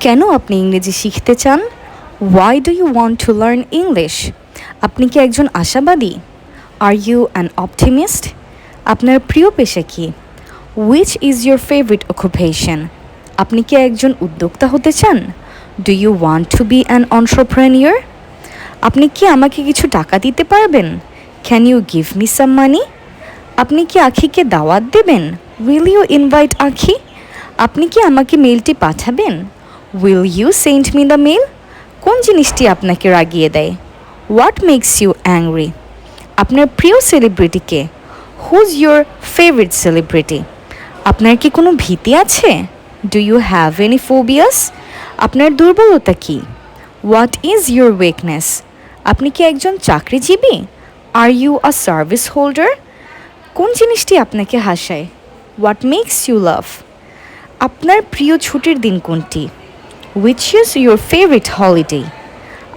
কেন আপনি ইংরেজি শিখতে চান? Why do you want to learn English? আপনি কি একজন আশাবাদী? Are you an optimist? আপনার প্রিয় পেশা কি? Which is your favorite occupation? আপনি কি একজন উদ্যোক্তা হতে চান? Do you want to be an entrepreneur? আপনি কি আমাকে কিছু টাকা দিতে পারবেন? Can you give me some money? আপনি কি আখিকে দাওয়াত দেবেন? Will you invite আখি? আপনি কি আমাকে মেইলটি পাঠাবেন? Will you send me the mail? কোন জিনিসটি আপনাকে রাগিয়ে দেয়? What makes you angry? আপনার প্রিয় celebrity K? Who's your favorite celebrity? আপনার কি কোনো ভীতি আছে? Do you have any phobias? আপনার দুর্বলতা কি? What is your weakness? আপনি কি একজন চাকরিজীবী? Are you a service holder? কোন জিনিসটি আপনাকে হাসায়? What makes you laugh? আপনার প্রিয় ছুটির দিন কোনটি? Which is your favorite holiday?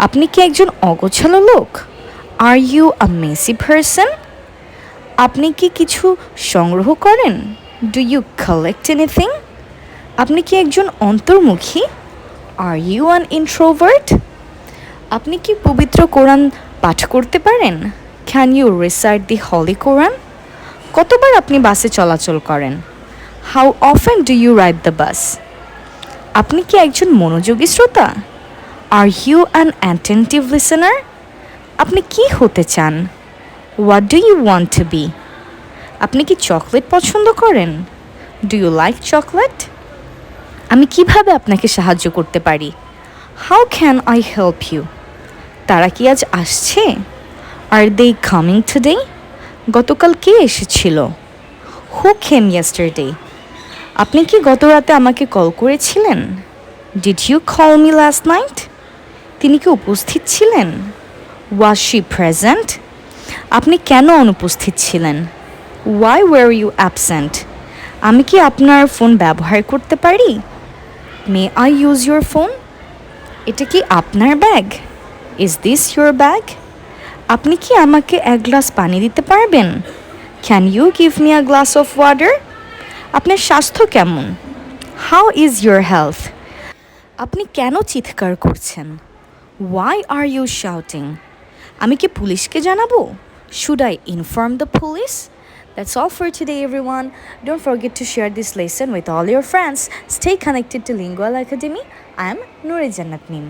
আপনি কি একজন অগোছালো লোক? Are you a messy person? আপনি কি কিছু সংগ্রহ করেন? Do you collect anything? আপনি কি একজন অন্তর্মুখী? Are you an introvert? আপনি কি পবিত্র কোরআন পাঠ করতে পারেন? Can you recite the Holy Quran? কতবার আপনি বাসে চলাচল করেন? How often do you ride the bus? আপনি কি একজন মনোযোগী শ্রোতা? Are you an attentive listener? আপনি কি হতে চান? What do you want to be? আপনি কি চকলেট পছন্দ করেন? Do you like chocolate? আমি কিভাবে আপনাকে সাহায্য করতে পারি? How can I help you? তারা কি আজ আসছে? Are they coming today? গতকাল কে এসেছিল? Who came yesterday? আপনি কি গত রাতে আমাকে কল করেছিলেন? Did you call me last night? তিনি কি উপস্থিত ছিলেন? Was she present? আপনি কেন অনুপস্থিত ছিলেন? Why were you absent? আমি কি আপনার ফোন ব্যবহার করতে পারি? May I use your phone? এটা কি আপনার bag? Is this your bag? আপনি কি আমাকে এক গ্লাস পানি দিতে পারবেন? Can you give me a glass of water? আপনার স্বাস্থ্য কেমন? How is your health? আপনি কেন চিৎকার করছেন? Why are you shouting? আমি কি পুলিশকে জানাবো? Should I inform the police? That's all for today, everyone. Don't forget to share this lesson with all your friends. Stay connected to Lingual Academy. I'm Noor Jannat Mim.